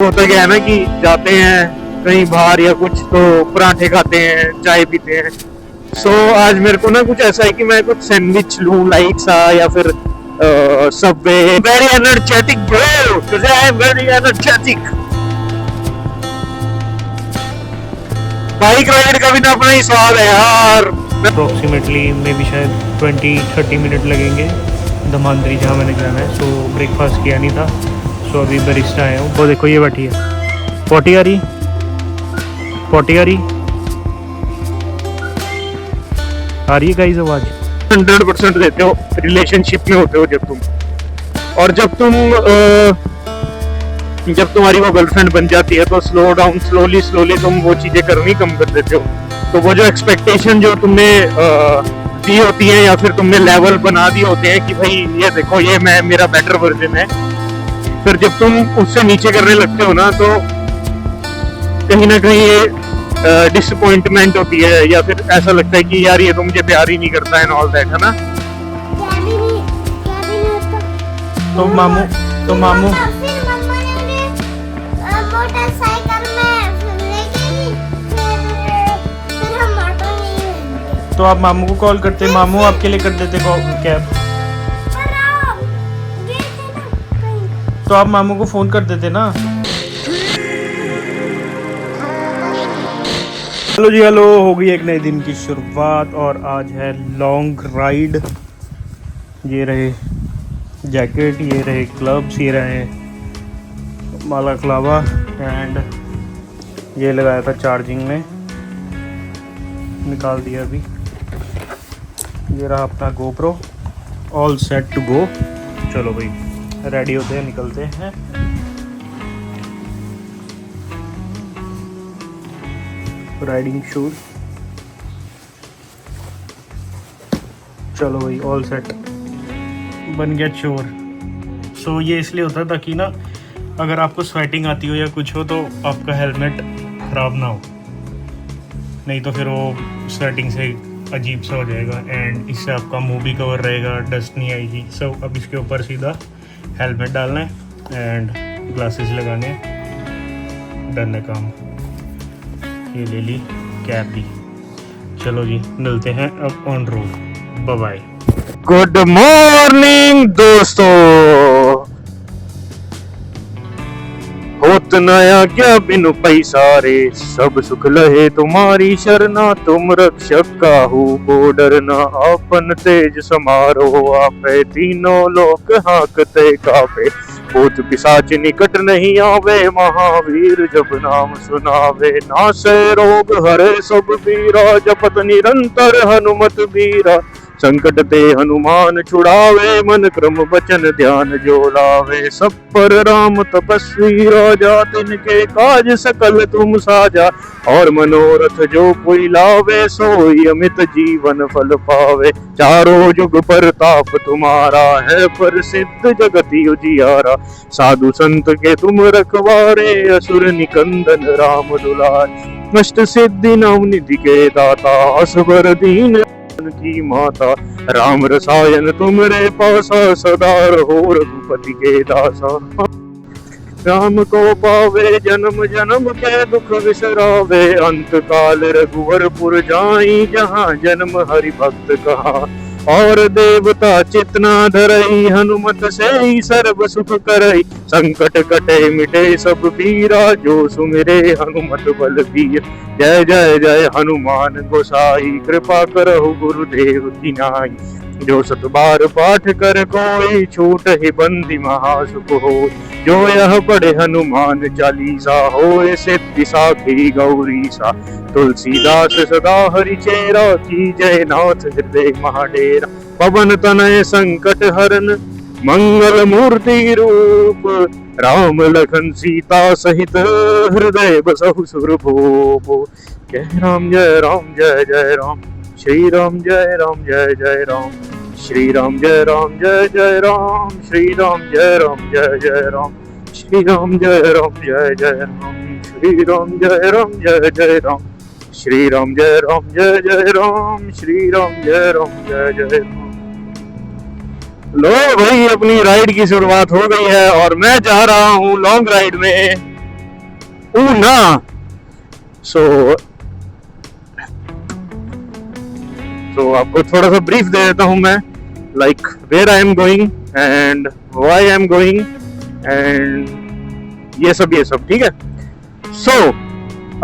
होता क्या है ना कि जाते हैं कहीं बाहर या कुछ तो पराठे खाते हैं, चाय पीते हैं। आज मेरे को ना कुछ ऐसा है कि मैं कुछ सैंडविच लूं लाइट सा या फिर Subway. Very energetic bro, today I am very energetic. Bike ride का भी ना अपना ही स्वाद है यार। अप्रोक्सीमेटली मे भी शायद 20-30 मिनट लगेंगे धमांतरी जहाँ मैंने जाना है। ब्रेकफास्ट किया नहीं था, अभी बरिस्टा आया हूँ। वो देखो ये बैठी है, पोटी आ रही है गाइस आवाज। 100% देते हो रिलेशनशिप में होते हो और जब तुम्हारी वो गर्लफ्रेंड बन जाती है तो स्लोली तुम वो चीजें करनी कम कर देते हो। तो वो जो एक्सपेक्टेशन जो तुमने दी होती है या फिर तुमने लेवल बना दिए होते हैं कि भाई ये देखो ये मेरा बेटर वर्जन है, फिर जब तुम उससे नीचे करने लगते हो ना तो कहीं ना कहीं ये डिसअपॉइंटमेंट होती है या फिर ऐसा लगता है कि यार ये तो मुझे प्यार ही नहीं करता है ऑल दैट, है ना। तो मामू तो आप मामू को कॉल करते, मामू आपके लिए कर देते कैब। तो आप मामू को फोन कर देते ना। हेलो जी, हेलो। हो गई एक नए दिन की शुरुआत और आज है लॉन्ग राइड। ये रहे जैकेट, ये रहे ग्लव्स, ये रहे माला क्लावा एंड ये लगाया था चार्जिंग में, निकाल दिया अभी। ये रहा अपना GoPro, all set to go. चलो भाई रेडी होते हैं, निकलते हैं। राइडिंग शूज, चलो भाई ऑल सेट, बन गया चोर। ये इसलिए होता है ताकि ना अगर आपको स्वेटिंग आती हो या कुछ हो तो आपका हेलमेट ख़राब ना हो, नहीं तो फिर वो स्वेटिंग से अजीब सा हो जाएगा एंड इससे आपका मुंह भी कवर रहेगा, डस्ट नहीं आएगी। अब इसके ऊपर सीधा हेलमेट डालना है एंड ग्लासेस लगाने हैं, डन है काम। ये ले ली कैप भी। चलो जी मिलते हैं अब on road, bye bye. Good morning दोस्तों। होत नया क्या बिनु पैसा रे, सब सुख लहे तुम्हारी शरणा, तुम रक्षक काहू को डरना, अपन तेज समारो आपे, तीनों लोक हाकते कापे, भूत पिशाच निकट नहीं आवे, महावीर जब नाम सुनावे, नासे रोग हरे सब पीरा, जपत निरंतर हनुमत बीरा, संकट ते हनुमान छुड़ावे, मन क्रम वचन ध्यान जो लावे, सब पर राम तपस्वी राजा, तिनके काज सकल तुम साजा, और मनोरथ जो कोई लावे, सोई अमित जीवन फल पावे, चारों जुग परताप तुम्हारा है, प्रसिद्ध जगत उजियारा, साधु संत के तुम रखवारे, असुर निकंदन राम दुलारे, अष्ट सिद्धि नव निधि के दाता, असवर दीन की माता, राम रसायन तुमरे पासा, सदा रहो रघुपति के दासा, राम को पावे जन्म जन्म के दुख विसरावे, अंत काल रघुवरपुर जाई, जहाँ जन्म हरि भक्त कहा, और देवता चितना धरई, हनुमत से ही सर्व सुख करई, संकट कटे मिटे सब पीरा, जो सुमिरे हनुमत बलबीर, जय जय जय हनुमान गोसाई, कृपा करहु गुरुदेव की नाई, जो सत बार पाठ कर कोई, छूट ही बंदी महासुख हो, जो यह पढ़े हनुमान चालीसा, होए सिद्धि साखी गौरी सा, तुलसीदास सदा हरि चेरा, की जय नाथ हृदय महाडेरा, पवन तनय संकट हरन, मंगल मूर्ति रूप, राम लखन सीता सहित, हृदय बसहु सुरभूप, जय राम जय राम जय जय राम, श्री राम जय राम जय जय राम, श्री राम जय राम जय जय राम, श्री राम जय राम जय जय राम, श्री राम जय राम जय जय राम, श्री राम जय राम जय जय राम, श्री राम जय राम जय जय राम, श्री राम जय राम जय जय राम। लो भाई अपनी राइड की शुरुआत हो गई है और मैं जा रहा हूँ लॉन्ग राइड में। ऊना। तो आपको थोड़ा सा ब्रीफ दे देता हूं मैं, like where I am going and why I am going and ये सब, ठीक है। सो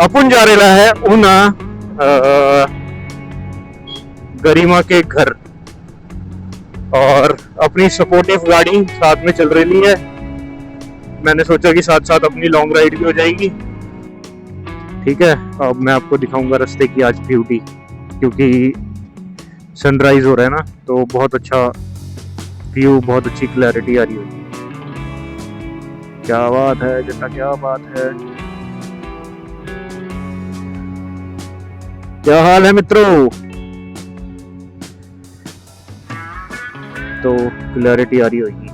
अपन जा रहा है ऊना गरिमा के घर, और अपनी सपोर्टिव गाड़ी साथ में चल रही है। मैंने सोचा कि साथ साथ अपनी लॉन्ग राइड भी हो जाएगी, ठीक है। अब मैं आपको दिखाऊंगा रास्ते की आज ब्यूटी, क्योंकि सनराइज हो रहा है ना, तो बहुत अच्छा व्यू, बहुत अच्छी क्लैरिटी आ रही है। क्या बात है जटा, क्या बात है, क्या हाल है मित्रों। तो क्लैरिटी आ रही होगी।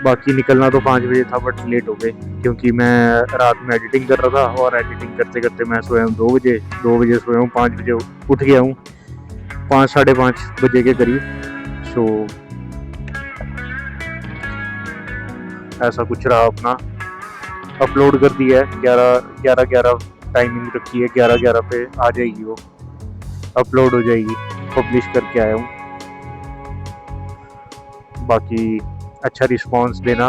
बाकी निकलना तो 5 बजे था, बट लेट हो गए क्योंकि मैं रात में एडिटिंग कर रहा था, और एडिटिंग करते करते मैं सोया हूँ 2 बजे सोया हूँ, 5 बजे उठ गया हूँ, 5 साढ़े 5 बजे के करीब। सो ऐसा कुछ रहा अपना। अपलोड कर दिया है 11 टाइमिंग रखी है, 11 पे आ जाएगी, वो अपलोड हो जाएगी, पब्लिश करके आया हूँ। बाकी अच्छा रिस्पांस देना।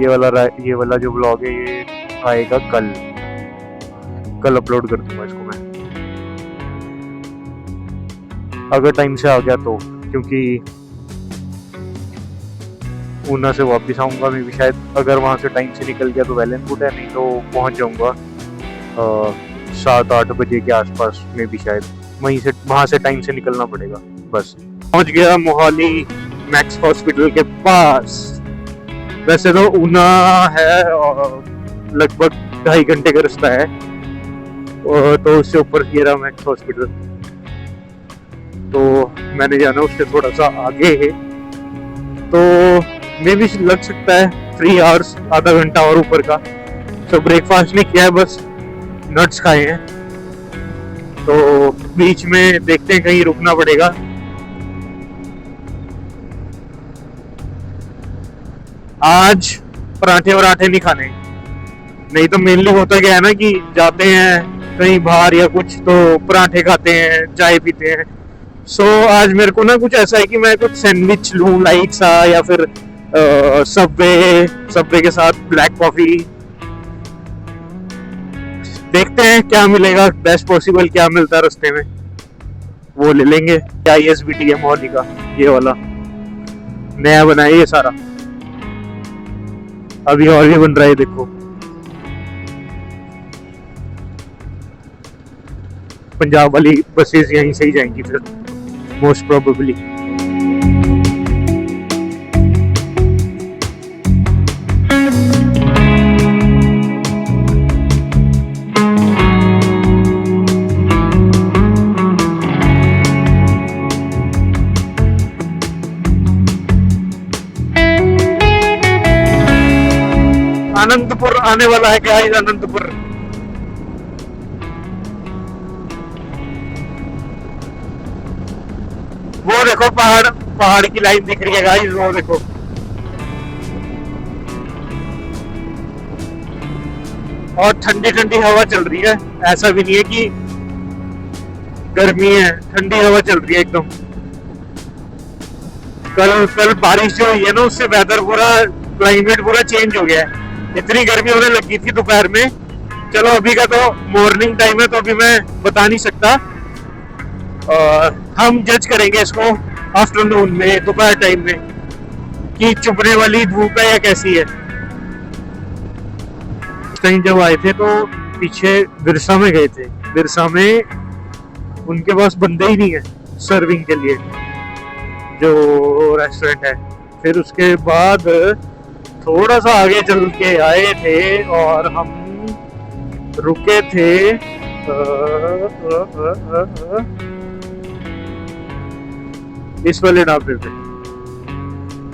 ये वाला जो ब्लॉग है ये आएगा कल अपलोड कर दूंगा इसको मैं, अगर टाइम से आ गया तो, क्योंकि ऊना से वापस आऊंगा मैं भी शायद। अगर वहां से टाइम से निकल गया तो वेल एंड गुड है, नहीं तो पहुंच जाऊंगा 7-8 बजे के आसपास में भी शायद। वहां से टाइम से निकलना पड़ेगा। बस पहुंच गया मोहाली मैक्स हॉस्पिटल के पास। वैसे तो ऊना है और लगभग 2.5 घंटे का रास्ता है, तो उससे ऊपर ये रहा मैक्स हॉस्पिटल। तो मैंने जाना उससे थोड़ा सा आगे है, तो मे भी लग सकता है 3 आवर्स, आधा घंटा और ऊपर का। तो ब्रेकफास्ट नहीं किया है, बस नट्स खाए हैं। तो बीच में देखते हैं, कहीं रुकना पड़ेगा। आज पराठे वराठे नहीं खाने, नहीं तो मेनली होता क्या है ना कि जाते हैं कहीं बाहर या कुछ तो पराठे खाते हैं, चाय पीते हैं। सो आज मेरे को ना कुछ ऐसा है कि मैं कुछ सैंडविच लूं लाइट सा, या फिर सबवे के साथ ब्लैक कॉफी। देखते हैं क्या मिलेगा, बेस्ट पॉसिबल क्या मिलता है रास्ते में वो ले लेंगे। क्या ISBT है मोहाली का, ये वाला नया बना है ये सारा, अभी और भी बन रहा है। देखो पंजाब वाली बसेस यहीं से ही जाएंगी फिर मोस्ट प्रोबेबली। अनंतपुर आने वाला है क्या? अनंतपुर वो देखो, पहाड़ की लाइन दिख रही है गाइस, वो देखो। और ठंडी ठंडी हवा चल रही है, ऐसा भी नहीं है कि गर्मी है, ठंडी हवा चल रही है एकदम। कल बारिश जो हुई है ना, उससे वेदर पूरा, क्लाइमेट पूरा चेंज हो गया है। इतनी गर्मी होने लगी थी दोपहर में। चलो अभी का तो मॉर्निंग टाइम है, तो अभी मैं बता नहीं सकता। हम जज करेंगे इसको आफ्टरनून में, दोपहर टाइम में, कि चुभने वाली धूप है या कैसी है। कहीं जब आए थे तो पीछे बिरसा में गए थे। बिरसा में उनके पास बंदे ही नहीं है सर्विंग के लिए, जो रेस्टोरेंट है। फिर उसके बाद थोड़ा सा आगे चल के आए थे और हम रुके थे इस वाले ढाबे पे,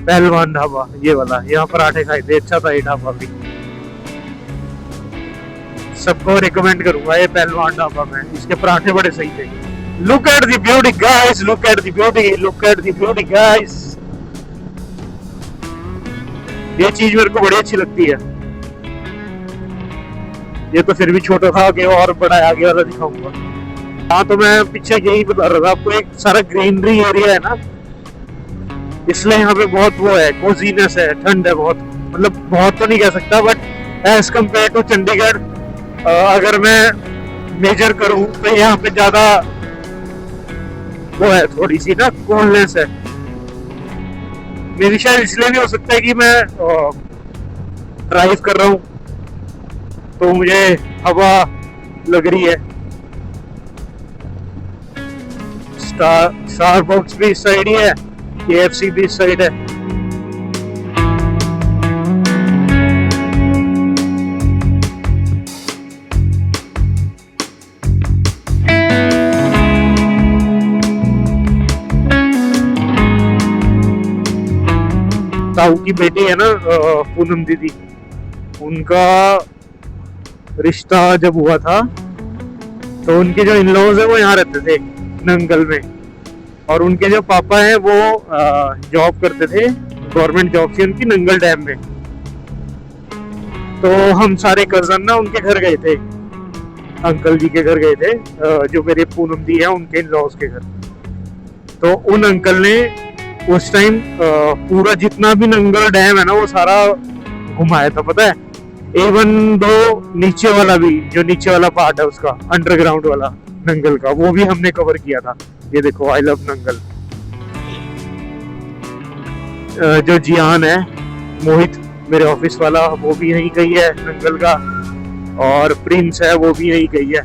पहलवान ढाबा, ये वाला। यहाँ पराठे खाए थे, अच्छा था ये ढाबा भी, सबको रिकमेंड करूंगा ये पहलवान ढाबा में। इसके पराठे बड़े सही थे। Look at the beauty guys, look at the beauty, look at the beauty guys. ये चीज मेरे को बड़ी अच्छी लगती है। ये तो फिर भी छोटा था, आगे और बड़ा आगे वाला दिखाऊंगा। हाँ, तो मैं पीछे यही बता रहा था आपको, एक सारा ग्रीनरी एरिया है ना, इसलिए यहाँ पे बहुत वो है, कोजीनेस है, ठंड है बहुत, मतलब बहुत तो नहीं कह सकता, but as compare to Chandigarh अगर मैं मेजर करूँ तो यहाँ पे ज्यादा वो है, थोड़ी सी ना कोल्डनेस है। मेरी शायद इसलिए भी हो सकता है कि मैं ड्राइव कर रहा हूँ तो मुझे हवा लग रही है। स्टारबक्स भी इस साइड ही है, KFC भी इस साइड है। ताऊ की बेटी है ना पूनम दीदी, उनका रिश्ता जब हुआ था तो उनके जो इन-लॉज है वो यहाँ रहते थे नंगल में, और उनके जो पापा हैं वो जॉब करते थे, गवर्नमेंट जॉब थी उनकी नंगल डैम में। तो हम सारे कजन ना उनके घर गए थे, अंकल जी के घर गए थे, जो मेरे पूनम दी है उनके इन-लॉज के घर। तो उन अंकल ने उस टाइम पूरा जितना भी नंगल डैम है ना वो सारा घुमाया था, पता है। इवन दो नीचे वाला भी, जो नीचे वाला पार्ट है उसका अंडरग्राउंड वाला नंगल का, वो भी हमने कवर किया था। ये देखो, आई लव नंगल। जो जियान है, मोहित मेरे ऑफिस वाला, वो भी यहीं गई है नंगल का, और प्रिंस है वो भी यहीं गई है।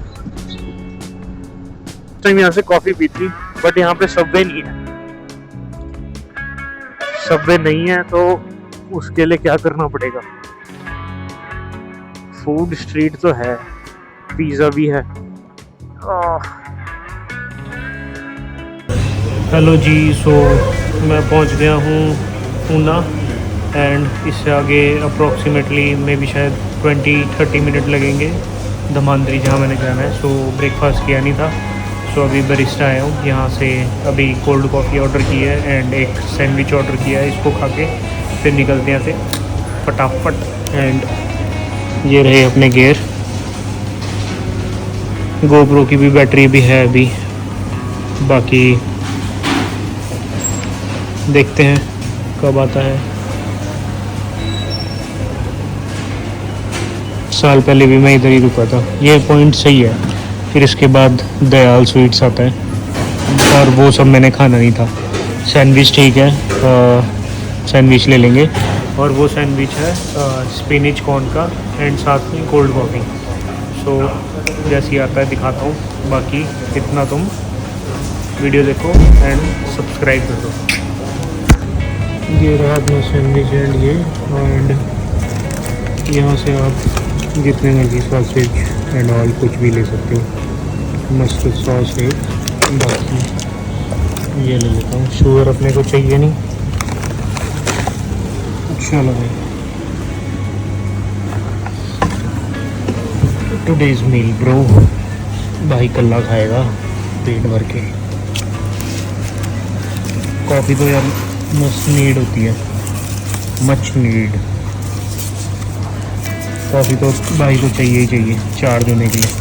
टाइम यहाँ से कॉफी पी थी, बट यहाँ पे सबवे नहीं है। सबवे नहीं है तो उसके लिए क्या करना पड़ेगा। फूड स्ट्रीट तो है, पिज्जा भी है। हेलो जी, सो मैं पहुंच गया हूँ ऊना, एंड इससे आगे अप्रॉक्सीमेटली मे भी शायद 20-30 मिनट लगेंगे धमांदरी, जहाँ मैंने जाना है। सो ब्रेकफास्ट किया नहीं था, सो अभी बरिस्टा आया हूँ यहाँ से, अभी कोल्ड कॉफ़ी ऑर्डर की है एंड एक सैंडविच ऑर्डर किया है। इसको खा के फिर निकलते हैं यहाँ से फटाफट। एंड ये रहे अपने गियर, गोप्रो की भी बैटरी भी है अभी, बाकी देखते हैं कब आता है। साल पहले भी मैं इधर ही रुका था, ये पॉइंट सही है। फिर इसके बाद दयाल स्वीट्स आता है, और वो सब मैंने खाना नहीं था। सैंडविच ठीक है, सैंडविच ले लेंगे, और वो सैंडविच है स्पिनिच कॉर्न का एंड साथ में कोल्ड कॉफ़ी। सो जैसे ही आता है दिखाता हूँ, बाकी इतना तुम वीडियो देखो एंड सब्सक्राइब कर दो। ये रहा अपना सैंडविच एंड ये, एंड यहाँ से आप जितने मर्जी सॉसेज एंड ऑल कुछ भी ले सकते हो। मस्टर्ड सॉस है, बाकी ये ले लेता हूँ। शुगर अपने को चाहिए नहीं, चलो भाई। टुडेज मील ब्रो, भाई कल्ला खाएगा पेट भर के। कॉफ़ी तो यार मस्ट नीड होती है, मच नीड। कॉफ़ी तो भाई को चाहिए ही चाहिए चार्ज होने के लिए।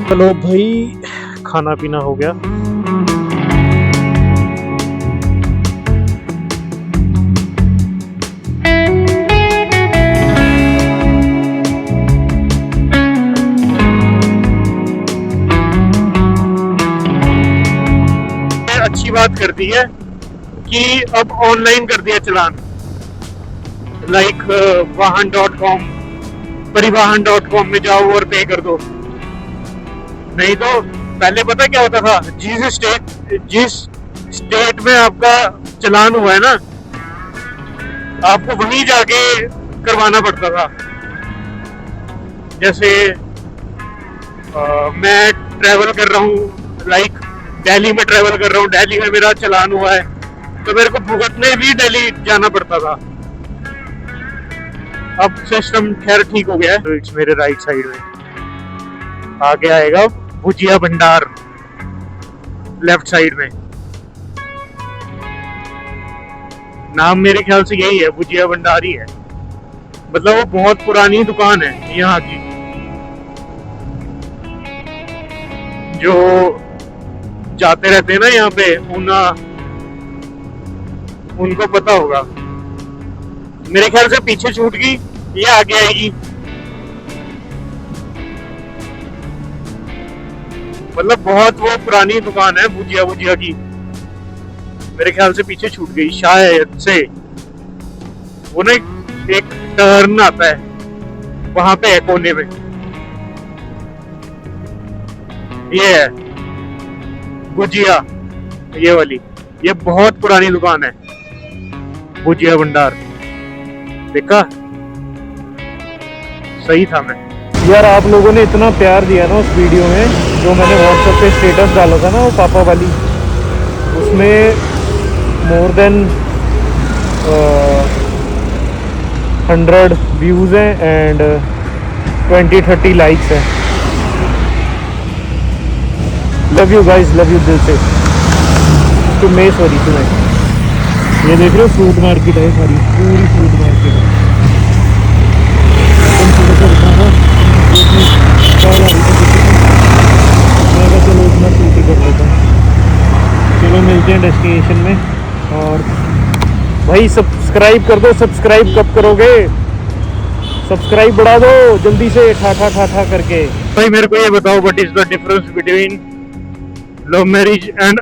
चलो भाई, खाना पीना हो गया। अच्छी बात कर दी है कि अब ऑनलाइन कर दिया चलान, लाइक वाहन.com, परिवाहन.com में जाओ और पे कर दो। नहीं तो पहले पता क्या होता था, जिस स्टेट में आपका चलान हुआ है ना, आपको वहीं जाके करवाना पड़ता था। जैसे मैं ट्रैवल कर रहा हूँ, लाइक दिल्ली में ट्रैवल कर रहा हूँ, दिल्ली में मेरा चलान हुआ है, तो मेरे को भुगतने भी दिल्ली जाना पड़ता था। अब सिस्टम खैर ठीक हो गया है। तो मेरे राइट साइड में आगे आएगा भुजिया भंडार, लेफ्ट साइड में। नाम मेरे ख्याल से यही है, भुजिया भंडार ही है। मतलब वो बहुत पुरानी दुकान है यहाँ की, जो जाते रहते हैं ना यहाँ पे उनको पता होगा। मेरे ख्याल से पीछे छूट गई, ये आगे आएगी। मतलब बहुत वो पुरानी दुकान है भुजिया की। मेरे ख्याल से पीछे छूट गई शायद से। वो ना एक टर्न आता है, वहां पे है कोने में। ये है भुजिया, ये वाली। ये बहुत पुरानी दुकान है, भुजिया भंडार। देखा, सही था मैं। यार आप लोगों ने इतना प्यार दिया ना उस वीडियो में, जो मैंने व्हाट्सएप पे स्टेटस डाला था ना, वो पापा वाली, उसमें मोर देन 100 व्यूज़ हैं एंड 20-30 लाइक्स हैं। Love you guys, love you दिल से। तुम्हें सॉरी तुम्हें। ये देख रहे हो फ्रूट मार्केट है सारी, पूरी फ्रूट मार्केट है। तुम थोड़ा सा दिखाना, कॉल आ रही थी, मैं कहा चलो इतना शूट ही कर लेता हूँ। चलो मिलते हैं डेस्टिनेशन में। और भाई सब्सक्राइब कर दो। सब्सक्राइब कब करोगे? सब्सक्राइब बढ़ा दो जल्दी से, ठा करके। भाई मेरे को ये बताओ, what is the difference between love marriage and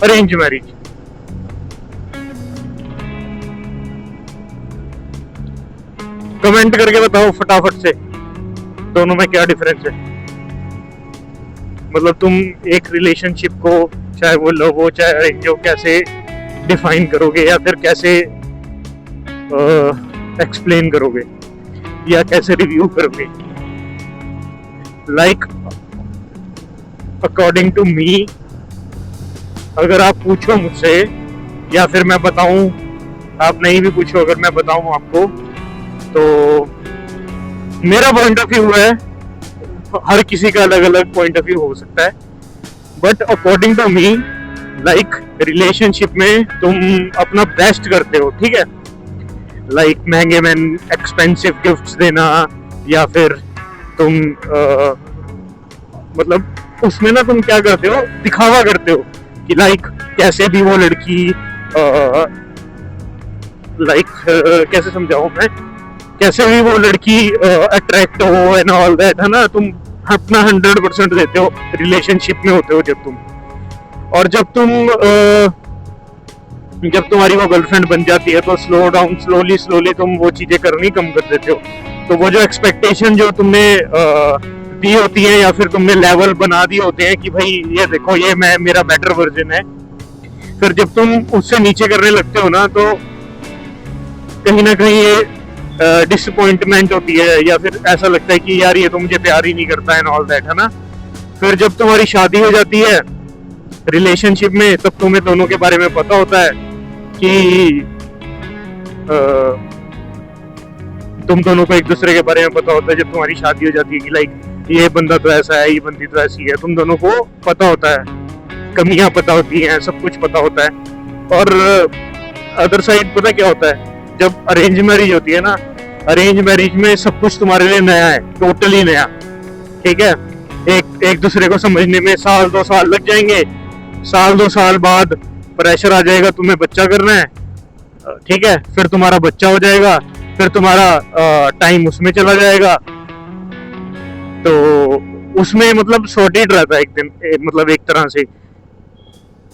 arrange marriage? Comment करके बताओ फटाफट से, दोनों में क्या डिफरेंस है। मतलब तुम एक रिलेशनशिप को, चाहे वो लव हो चाहे अरेंज हो, कैसे डिफाइन करोगे, या फिर कैसे एक्सप्लेन करोगे, या कैसे रिव्यू करोगे? लाइक अकॉर्डिंग टू मी, अगर आप पूछो मुझसे या फिर मैं बताऊं, आप नहीं भी पूछो, अगर मैं बताऊं आपको, तो मेरा पॉइंट ऑफ व्यू है, हर किसी का अलग अलग पॉइंट ऑफ व्यू हो सकता है, but according to me, like relationship में तुम अपना बेस्ट करते हो, ठीक है? लाइक महंगे एक्सपेंसिव गिफ्ट्स देना, या फिर तुम मतलब उसमें ना तुम क्या करते हो, दिखावा करते हो कि लाइक कैसे भी वो लड़की कैसे समझाऊं मैं, कैसे भी वो लड़की अट्रैक्ट हो एंड ऑल दैट, है ना? तुम अपना 100% देते हो रिलेशनशिप में होते हो जब तुम। और जब तुम्हारी वो गर्लफ्रेंड बन जाती है, तो स्लोली तुम वो चीजें करनी कम कर देते हो। तो वो जो एक्सपेक्टेशन जो तुमने दी होती है, या फिर तुमने लेवल बना दिए होते हैं कि भाई ये देखो, ये मेरा बेटर वर्जन है, फिर जब तुम उससे नीचे करने लगते हो ना, तो कहीं ना कहीं ये डिसअपॉइंटमेंट होती है, या फिर ऐसा लगता है कि यार ये तो मुझे प्यार ही नहीं करता है, ऑल दैट, है ना? फिर जब तुम्हारी शादी हो जाती है रिलेशनशिप में, तब तुम्हें दोनों के बारे में पता होता है कि तुम दोनों को एक दूसरे के बारे में पता होता है। जब तुम्हारी शादी हो जाती है कि लाइक ये बंदा तो ऐसा है, ये बंदी तो ऐसी है, तुम दोनों को पता होता है, कमियां पता होती हैं, सब कुछ पता होता है। और अदर साइड पता क्या होता है, जब अरेंज मैरिज होती है ना, अरेंज मैरिज में सब कुछ तुम्हारे लिए नया है, टोटली नया, ठीक है? एक दूसरे को समझने में 1-2 साल लग जाएंगे। 1-2 साल बाद प्रेशर आ जाएगा, तुम्हें बच्चा करना है, ठीक है? फिर तुम्हारा बच्चा हो जाएगा, फिर तुम्हारा टाइम उसमें चला जाएगा। तो उसमें मतलब सॉर्टेड रहता है एक दिन, मतलब एक तरह से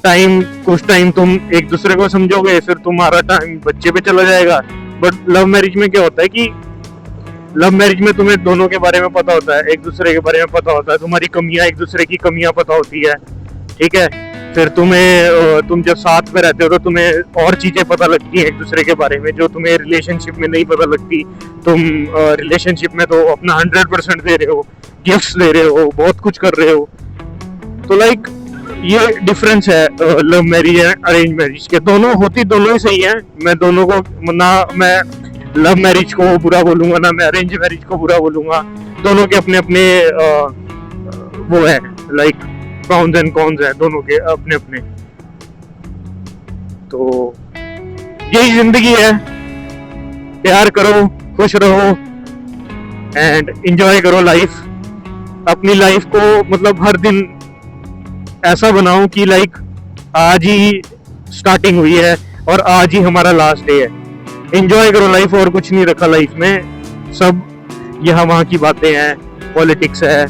कुछ टाइम तुम एक दूसरे को समझोगे, फिर तुम्हारा टाइम बच्चे पे चला जाएगा। बट लव मैरिज में क्या होता है कि लव मैरिज में तुम्हें दोनों के बारे में पता होता है, एक दूसरे के बारे में पता होता है, तुम्हारी कमियां, एक दूसरे की कमियां पता होती है, ठीक है? फिर तुम जब साथ में रहते हो तो तुम्हें और चीजें पता लगती हैं एक दूसरे के बारे में, जो तुम्हें रिलेशनशिप में नहीं पता लगती। तुम रिलेशनशिप में तो अपना 100% दे रहे हो, गिफ्ट्स दे रहे हो, बहुत कुछ कर रहे हो। तो लाइक ये डिफरेंस है love marriage and arrange marriage के। दोनों ही सही है। मैं दोनों को ना मैं लव मैरिज को बुरा बोलूंगा ना मैं अरेंज मैरिज को बुरा बोलूंगा। दोनों के अपने अपने वो है, लाइक प्रॉन्स एंड कॉन्स है दोनों के अपने अपने। तो यही जिंदगी है, प्यार करो, खुश रहो एंड एंजॉय करो लाइफ। अपनी लाइफ को मतलब हर दिन ऐसा बनाओ कि लाइक आज ही स्टार्टिंग हुई है और आज ही हमारा लास्ट डे है। एंजॉय करो लाइफ, और कुछ नहीं रखा लाइफ में। सब यहाँ वहाँ की बातें हैं, पॉलिटिक्स है,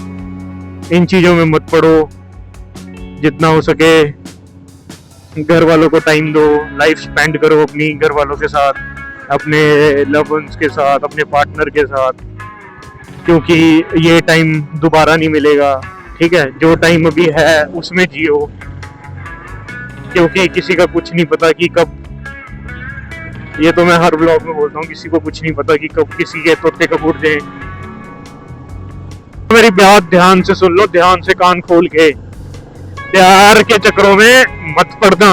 इन चीजों में मत पड़ो। जितना हो सके घर वालों को टाइम दो, लाइफ स्पेंड करो अपनी घर वालों के साथ, अपने लव वंस के साथ, अपने पार्टनर के साथ, क्योंकि ये टाइम दोबारा नहीं मिलेगा। ठीक है, जो टाइम अभी है उसमें जियो, क्योंकि किसी का कुछ नहीं पता कि कब, ये तो मैं हर व्लॉग में बोलता हूँ, किसी को कुछ नहीं पता कि कब किसी के तोते कब उड़ जाए। मेरी बात ध्यान से सुन लो, ध्यान से कान खोल के। प्यार के चक्करों में मत पड़ना।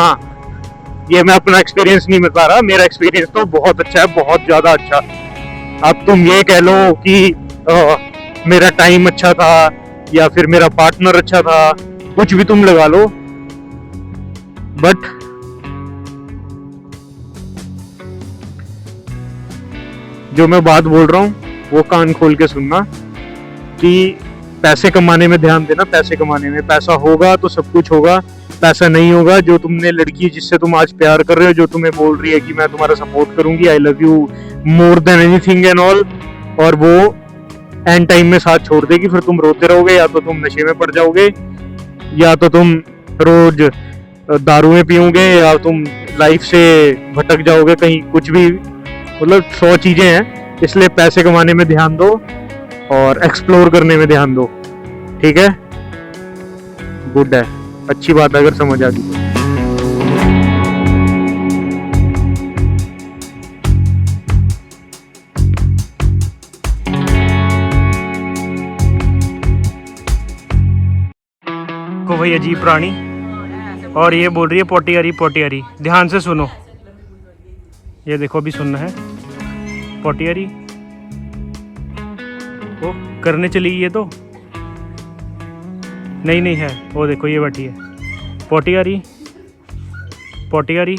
ये मैं अपना एक्सपीरियंस नहीं बता रहा, मेरा एक्सपीरियंस तो बहुत अच्छा है, बहुत ज्यादा अच्छा। अब तुम ये कह लो कि मेरा टाइम अच्छा था या फिर मेरा पार्टनर अच्छा था, कुछ भी तुम लगा लो, बट जो मैं बात बोल रहा हूँ वो कान खोल के सुनना कि पैसे कमाने में ध्यान देना। पैसे कमाने में, पैसा होगा तो सब कुछ होगा, पैसा नहीं होगा, जो तुमने लड़की जिससे तुम आज प्यार कर रहे हो, जो तुम्हें बोल रही है कि मैं तुम्हारा सपोर्ट करूंगी, I love you more than anything and all, और वो एंड टाइम में साथ छोड़ देगी, फिर तुम रोते रहोगे, या तो तुम नशे में पड़ जाओगे, या तो तुम रोज दारू में पियोगे, या तुम लाइफ से भटक जाओगे कहीं, कुछ भी, मतलब 100 चीजें हैं। इसलिए पैसे कमाने में ध्यान दो और एक्सप्लोर करने में ध्यान दो। ठीक है, गुड है, अच्छी बात अगर समझ आ गई तो। को भाई अजीब प्राणी, और ये बोल रही है पोटियारी पोटियारी। ध्यान से सुनो, ये देखो अभी सुनना है। पोटियारी वो करने चली, ये तो नहीं है, वो देखो ये बैठी है। पोटियारी पोटियारी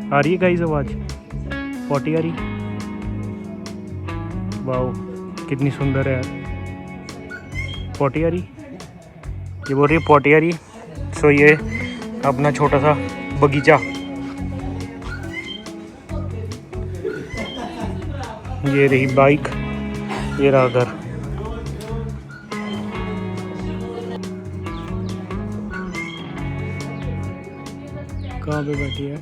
आ रही है गाइस आवाज? पोटियारी, वाओ कितनी सुंदर है यार पोटियारी। ये बोल रही है पोटियारी। सो ये अपना छोटा सा बगीचा, ये रही बाइक, ये रहा घर। कहाँ पे बैठी है?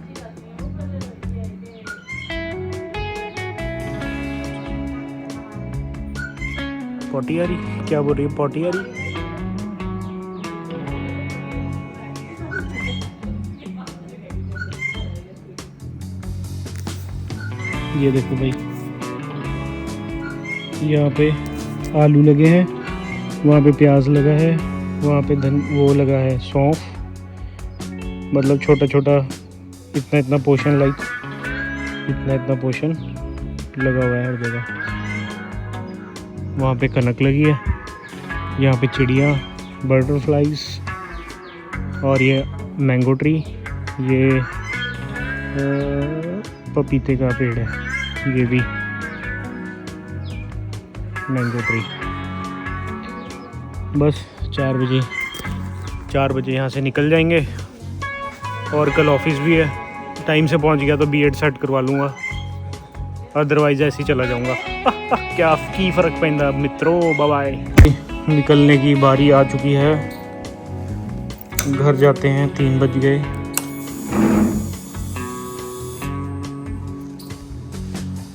पोटियारी क्या बोल रही है? पोटियारी ये देखो भाई, यहाँ पे आलू लगे हैं, वहाँ पे प्याज लगा है, वहाँ पे वो लगा है सौंफ, मतलब छोटा छोटा इतना इतना पोर्शन, लाइक इतना इतना पोर्शन लगा हुआ है हर जगह। वहाँ पे कनक लगी है, यहाँ पे चिड़िया, बटरफ्लाइज, और ये मैंगो ट्री, ये पपीते का पेड़ है, ये भी मैंगो ट्री। बस 4 बजे यहाँ से निकल जाएंगे, और कल ऑफिस भी है। टाइम से पहुँच गया तो बीएड सेट करवा लूँगा, अदरवाइज ऐसे ही चला जाऊँगा। क्या की फ़र्क पैंदा मित्रों, बाय बाय। निकलने की बारी आ चुकी है, घर जाते हैं, 3 बज गए।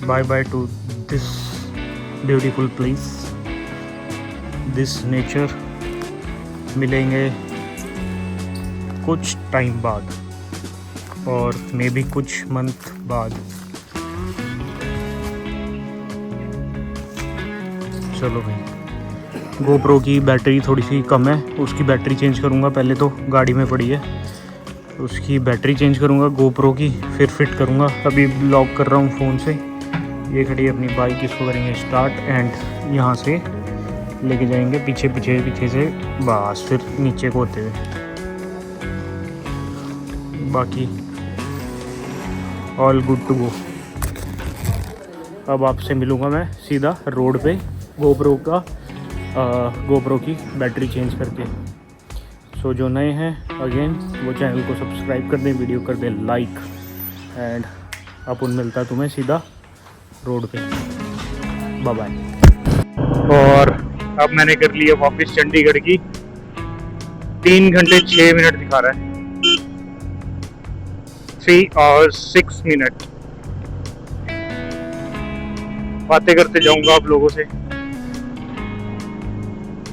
Bye bye to this beautiful place, this nature. मिलेंगे कुछ टाइम बाद, और मे बी कुछ मंथ बाद। चलो भाई, GoPro की बैटरी थोड़ी सी कम है, उसकी बैटरी चेंज करूँगा। पहले तो गाड़ी में पड़ी है, उसकी बैटरी चेंज करूँगा GoPro की, फिर फिट करूँगा। अभी ब्लॉग कर रहा हूँ फ़ोन से। ये खड़ी है अपनी बाइक, इसको करेंगे स्टार्ट एंड यहाँ से लेके जाएंगे पीछे पीछे पीछे से, बस फिर नीचे को होते हुए। बाकी ऑल गुड टू गो। अब आपसे मिलूँगा मैं सीधा रोड पे GoPro की बैटरी चेंज करके। सो जो नए हैं अगेन वो चैनल को सब्सक्राइब कर दें, वीडियो कर दें लाइक, एंड अपन मिलता तुम्हें सीधा रोड पे। Bye bye. और अब मैंने कर लिया वापस चंडीगढ़ की। 3 घंटे 6 मिनट दिखा रहा है, 3 hours 6 minutes। बातें करते जाऊंगा आप लोगों से।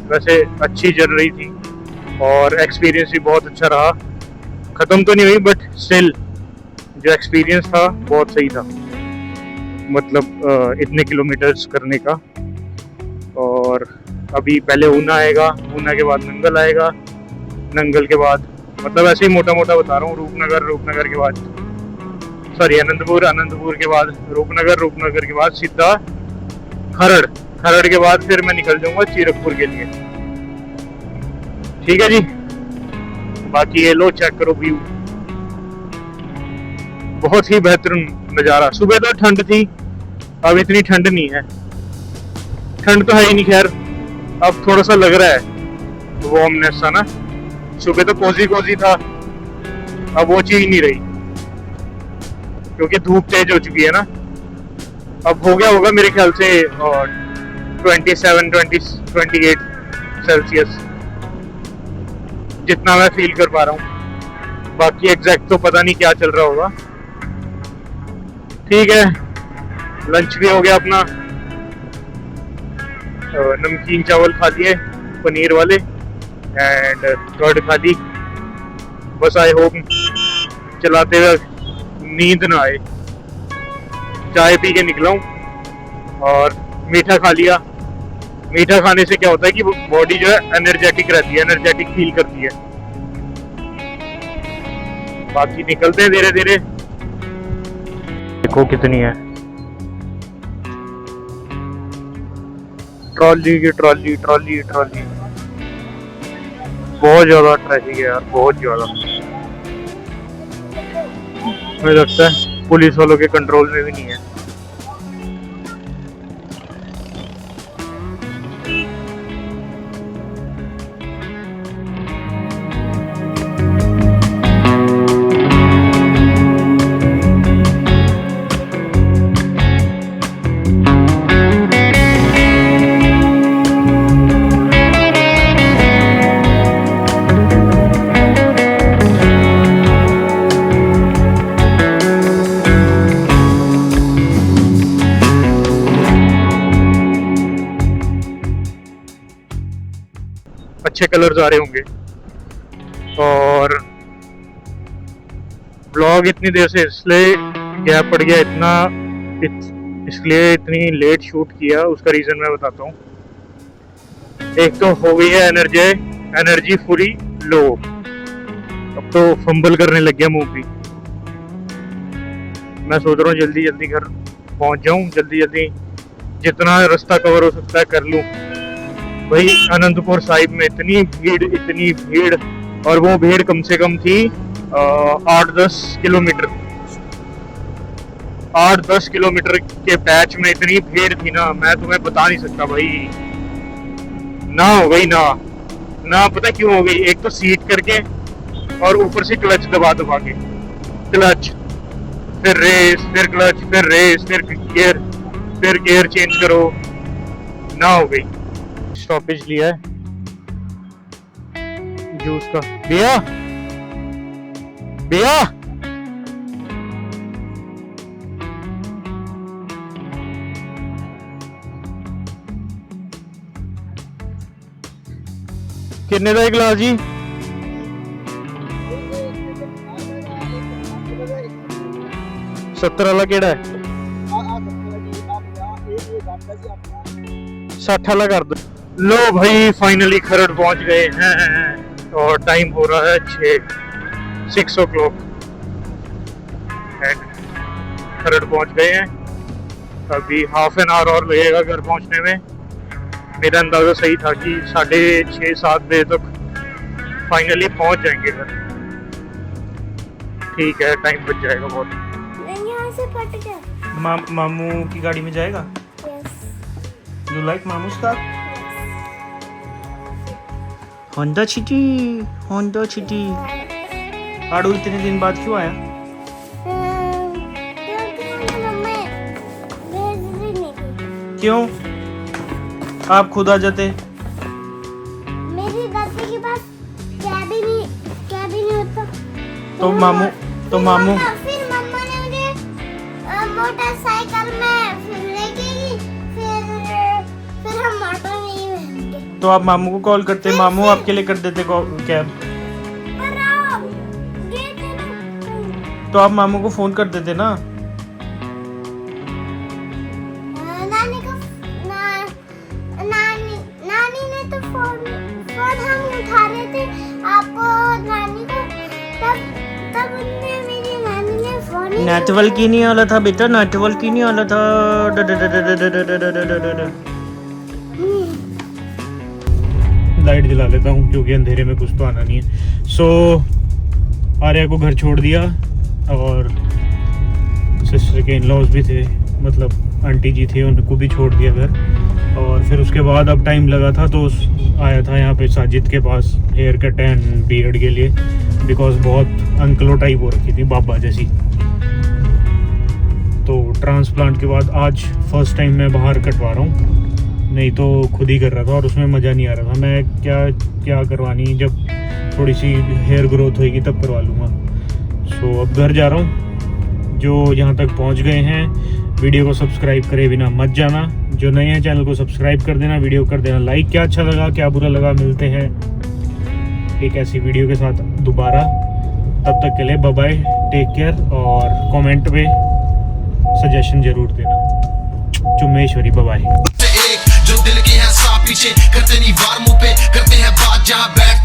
वैसे अच्छी चल रही थी और एक्सपीरियंस भी बहुत अच्छा रहा। ख़त्म तो नहीं हुई बट स्टिल जो एक्सपीरियंस था बहुत सही था, मतलब इतने किलोमीटर्स करने का। और अभी पहले ऊना आएगा, ऊना के बाद नंगल आएगा, नंगल के बाद मतलब ऐसे ही मोटा मोटा बता रहा हूँ, रूपनगर के बाद सॉरी अनंतपुर के बाद रूपनगर के बाद सीधा खरड़ के बाद फिर मैं निकल जाऊंगा चीरकपुर के लिए। ठीक है जी। बाकी ये लो चेक करो व्यू, बहुत ही बेहतरीन नज़ारा। सुबह तो ठंड थी, अब इतनी ठंड नहीं है। ठंड तो है ही नहीं, खैर अब थोड़ा सा लग रहा है वार्मनेस सा ना। सुबह तो कोजी था, अब वो चीज नहीं रही क्योंकि धूप तेज हो चुकी है ना। अब हो गया होगा मेरे ख्याल से 27-28 सेल्सियस, जितना मैं फील कर पा रहा हूँ। बाकी एग्जैक्ट तो पता नहीं क्या चल रहा होगा। ठीक है, लंच भी हो गया अपना, नमकीन चावल खा लिए पनीर वाले एंड कर्ड खा ली। बस आई होप चलाते हुए नींद ना आए। चाय पी के निकला हूँ और मीठा खा लिया। मीठा खाने से क्या होता है कि बॉडी जो है एनर्जेटिक रहती है, एनर्जेटिक फील करती है। बाकी निकलते हैं धीरे धीरे। देखो कितनी है ट्रॉली। बहुत ज्यादा ट्रैफिक है यार, बहुत ज्यादा। मुझे लगता है पुलिस वालों के कंट्रोल में भी नहीं है। अच्छे कलर्स आ रहे होंगे। और ब्लॉग इतनी देर से इसलिए गैप पड़ गया, इसलिए इतनी लेट शूट किया। उसका रीज़न मैं बताता हूँ। एक तो हो गई है एनर्जी पूरी लो। अब तो फंबल करने लग गया मुंह भी। मैं सोच रहा हूँ जल्दी जल्दी घर पहुँच जाऊँ, जल्दी जितना रास्ता कवर हो सकता है कर लूँ। भाई अनंतपुर साहिब में इतनी भीड़, और वो भीड़ कम से कम थी 8-10 किलोमीटर। 8-10 किलोमीटर के पैच में इतनी भीड़ थी ना, मैं तुम्हें बता नहीं सकता भाई। ना हो गई ना पता क्यों हो गई। एक तो सीट करके और ऊपर से क्लच दबा के, क्लच फिर रेस, फिर क्लच, फिर रेस, फिर गियर चेंज करो, ना हो गई। स्टॉपेज लिया है जूस का। भैया कितने का गिलास जी? 70 वाला केड़ा है? 60 वाला कर दो। लो भाई फाइनली खरड़ पहुंच गए हैं और टाइम हो रहा है 6 o'clock। खरड़ पहुंच गए हैं, अभी हाफ एन आवर और लगेगा घर पहुंचने में। मेरा अंदाजा सही था कि 6:30-7 बजे तक फाइनली पहुंच जाएंगे घर। ठीक है, टाइम बच जाएगा बहुत। यहाँ से फट गया। मामू की गाड़ी में जाएगा। Yes. यू लाइक मामू's car? Honda City, Honda City. आड़ू इतने दिन बाद क्यों आया? क्योंकि मुझे मम्मी भेज रही नहीं थी। क्यों? आप खुद आ जाते। मेरी दादी के पास कैबिन ही होता। तो मामू फिर मम्मा ने मुझे मोटरसाइकिल में फिर लेके गई। फिर हम ऑटो में ही बैठ गए। तो आप मामू को कॉल करते, मामू आपके लिए कर देते कैब। पर आप गए थे ना। तो आप मामू को फोन कर देते ना। नानी ने तो फोन हम उठा रहे थे आपको नानी को तब उनने मेरी नानी ने फोन ही नेटवर्क ही नहीं आ रहा था बेटा, नेटवर्क ही नहीं आ रहा था। लाइट जला लेता हूँ क्योंकि अंधेरे में कुछ तो आना नहीं है। सो आर्या को घर छोड़ दिया और सिस्टर के इन-लॉज भी थे, मतलब आंटी जी थे, उनको भी छोड़ दिया घर। और फिर उसके बाद अब टाइम लगा था तो आया था यहाँ पे साजिद के पास हेयर कट एंड बियर्ड के लिए, बिकॉज बहुत अंकलो टाइप हो रखी थी, बाबा जैसी। तो ट्रांसप्लांट के बाद आज फर्स्ट टाइम मैं बाहर कटवा रहा हूँ, नहीं तो खुद ही कर रहा था और उसमें मज़ा नहीं आ रहा था। मैं क्या करवानी, जब थोड़ी सी हेयर ग्रोथ होएगी तब करवा लूँगा। सो अब घर जा रहा हूँ। जो यहाँ तक पहुँच गए हैं, वीडियो को सब्सक्राइब करे बिना मत जाना। जो नए हैं चैनल को सब्सक्राइब कर देना, वीडियो कर देना लाइक। क्या अच्छा लगा क्या बुरा लगा, मिलते हैं एक ऐसी वीडियो के साथ दोबारा। तब तक के लिए बाय बाय, टेक केयर। और कमेंट पे सजेशन जरूर देना। चुम्मेश्वरी, बाय बाय। जो दिल के हैं साफ पीछे करते नहीं वार मुंह पे, करते हैं बात जहां बैठ